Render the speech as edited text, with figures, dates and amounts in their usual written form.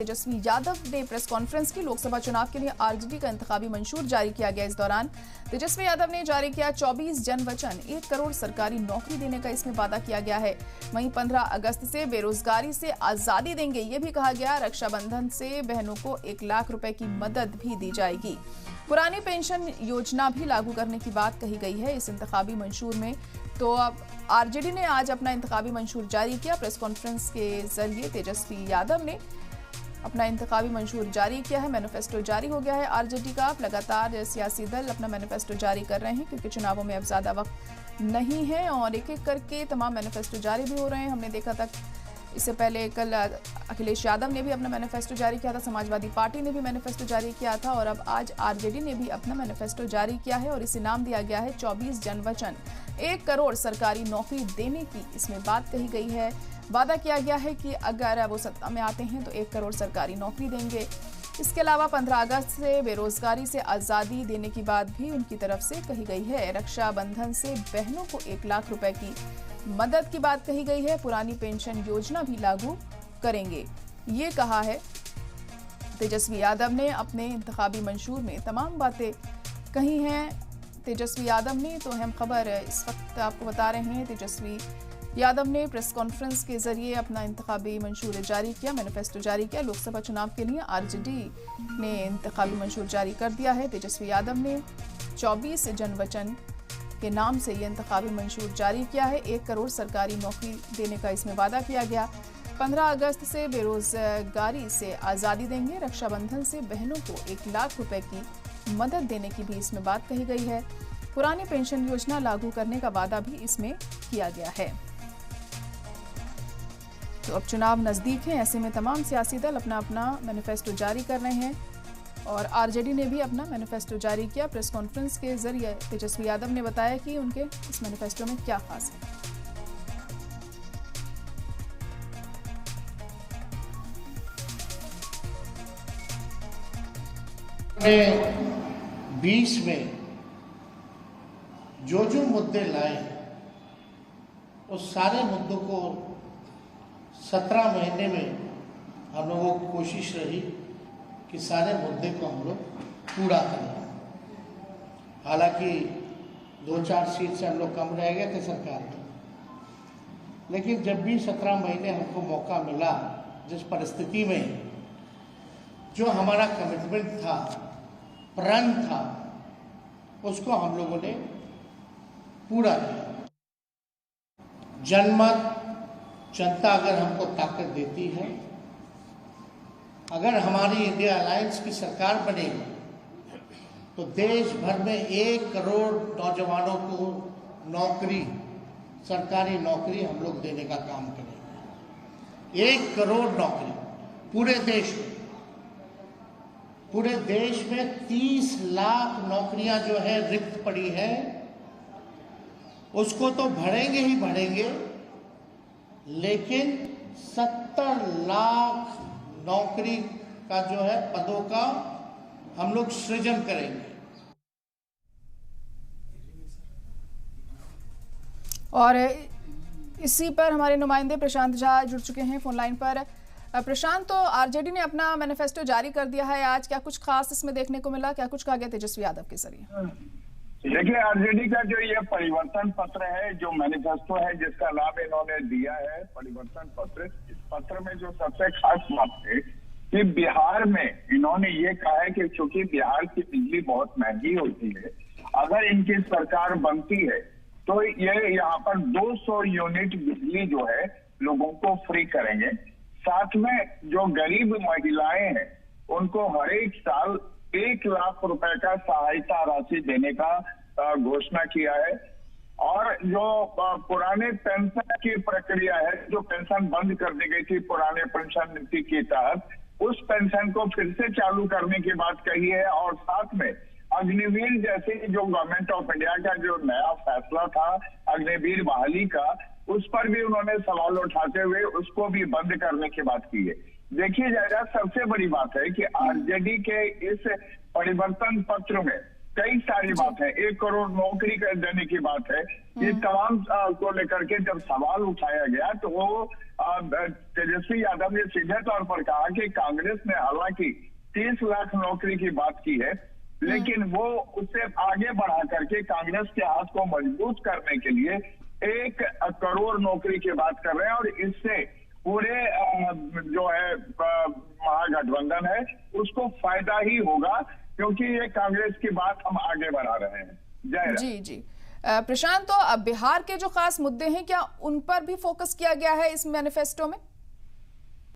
तेजस्वी यादव ने press conference की। लोकसभा चुनाव के लिए आरजेडी का इंतखाबी मंशूर जारी किया गया। इस दौरान तेजस्वी यादव ने जारी किया 24 जन वचन, 1 करोड़ सरकारी नौकरी देने का इसमें वादा किया गया है। वहीं 15 अगस्त से बेरोजगारी से आजादी देंगे, ये भी कहा गया। रक्षाबंधन से बहनों को 1 लाख रुपए की मदद भी दी जाएगी। पुरानी पेंशन योजना भी लागू करने की बात कही गई है इस इंतखाबी मंशूर में। तो अब आरजेडी ने आज अपना इंतखाबी मंशूर जारी किया। प्रेस कॉन्फ्रेंस के जरिए तेजस्वी यादव ने अपना इंतखाबी मंशूर जारी किया है। मैनिफेस्टो जारी हो गया है आरजेडी का। लगातार सियासी दल अपना मैनिफेस्टो जारी कर रहे हैं क्योंकि चुनावों में अब ज्यादा वक्त नहीं है और एक एक करके तमाम मैनिफेस्टो जारी भी हो रहे हैं। हमने देखा था इससे पहले कल अखिलेश यादव ने भी अपना मैनिफेस्टो जारी किया था, समाजवादी पार्टी ने भी मैनिफेस्टो जारी किया था और अब आज आरजेडी ने भी अपना मैनिफेस्टो जारी किया है और इसे नाम दिया गया है 24 जन वचन। 1 करोड़ सरकारी नौकरी देने की इसमें बात कही गई है। वादा किया गया है कि अगर वो सत्ता में आते हैं तो 1 करोड़ सरकारी नौकरी देंगे। इसके अलावा 15 अगस्त से बेरोजगारी से आजादी देने की बात भी उनकी तरफ से कही गई है। रक्षाबंधन से बहनों को 1 लाख रुपए की मदद की बात कही गई है। पुरानी पेंशन योजना भी लागू करेंगे, ये कहा है तेजस्वी यादव ने अपने इंतखाबी मंशूर में। तमाम बातें कही हैं तेजस्वी यादव ने। तो अहम खबर इस वक्त आपको बता रहे हैं, तेजस्वी यादव ने प्रेस कॉन्फ्रेंस के जरिए अपना इंतखाबी मंशूर जारी किया, मैनिफेस्टो जारी किया। लोकसभा चुनाव के लिए आरजेडी ने इंतखाबी मंशूर जारी कर दिया है। तेजस्वी यादव ने 24 जन वचन के नाम से ये इंतखाबी मंशूर जारी किया है। 1 करोड़ सरकारी नौकरी देने का इसमें वादा किया गया। 15 अगस्त से बेरोजगारी से आज़ादी देंगे। रक्षाबंधन से बहनों को 1 लाख रुपए की मदद देने की भी इसमें बात कही गई है। पुरानी पेंशन योजना लागू करने का वादा भी इसमें किया गया है। तो अब चुनाव नजदीक है, ऐसे में तमाम सियासी दल अपना अपना मैनिफेस्टो जारी कर रहे हैं और आरजेडी ने भी अपना मैनिफेस्टो जारी किया। प्रेस कॉन्फ्रेंस के जरिए तेजस्वी यादव ने बताया कि उनके इस मैनिफेस्टो में क्या खास है। 20 में जो मुद्दे लाए उस सारे मुद्दों को 17 महीने में हम लोगों की कोशिश रही कि सारे मुद्दे को हम लोग पूरा करें। हालांकि 2-4 सीट से हम लोग कम रह गए थे सरकार में, लेकिन जब भी 17 महीने हमको मौका मिला, जिस परिस्थिति में जो हमारा कमिटमेंट था, प्रण था, उसको हम लोगों ने पूरा किया। जनमत, जनता अगर हमको ताकत देती है, अगर हमारी इंडिया अलायंस की सरकार बनेगी तो देश भर में 1 करोड़ नौजवानों को नौकरी, सरकारी नौकरी हम लोग देने का काम करेंगे। 1 करोड़ नौकरी पूरे देश में। पूरे देश में 30 लाख नौकरियां जो है रिक्त पड़ी है, उसको तो भरेंगे ही भरेंगे, लेकिन 70 लाख नौकरी का जो है पदों का हम लोग सृजन करेंगे। और इसी पर हमारे नुमाइंदे प्रशांत झा जुड़ चुके हैं फोन लाइन पर। प्रशांत, तो आरजेडी ने अपना मैनिफेस्टो जारी कर दिया है आज, क्या कुछ खास इसमें देखने को मिला? क्या कुछ कहा गया तेजस्वी यादव के जरिए? देखिए, आरजेडी का जो ये परिवर्तन पत्र है, जो मैनिफेस्टो है, जिसका लाभ इन्होंने दिया है, परिवर्तन पत्र, इस पत्र में जो सबसे खास बात है कि बिहार में इन्होंने ये कहा है कि चूंकि बिहार की बिजली बहुत महंगी होती है, अगर इनकी सरकार बनती है तो ये यहाँ पर 200 यूनिट बिजली जो है लोगों को फ्री करेंगे। साथ में जो गरीब महिलाएं हैं उनको हर एक साल 1 लाख रुपए का सहायता राशि देने का घोषणा किया है। और जो पुराने पेंशन की प्रक्रिया है, जो पेंशन बंद कर दी गई थी पुराने पेंशन नीति के तहत, उस पेंशन को फिर से चालू करने की बात कही है। और साथ में अग्निवीर जैसे जो गवर्नमेंट ऑफ इंडिया का जो नया फैसला था अग्निवीर बहाली का, उस पर भी उन्होंने सवाल उठाते हुए उसको भी बंद करने की बात की है। देखिए जाएगा, सबसे बड़ी बात है कि आरजेडी के इस परिवर्तन पत्र में कई सारी बात है, 1 करोड़ नौकरी कर देने की बात है, ये तमाम को लेकर के जब सवाल उठाया गया तो वो तेजस्वी यादव ने सीधे तौर पर कहा कि कांग्रेस ने हालांकि 30 लाख नौकरी की बात की है, लेकिन वो उससे आगे बढ़ा करके कांग्रेस के हाथ को मजबूत करने के लिए 1 करोड़ नौकरी की बात कर रहे हैं, और इससे पूरे जो है महागठबंधन है उसको फायदा ही होगा, क्योंकि ये कांग्रेस की बात हम आगे बढ़ा रहे हैं। जय जी जी प्रशांत, तो अब बिहार के जो खास मुद्दे हैं क्या उन पर भी फोकस किया गया है इस मैनिफेस्टो में?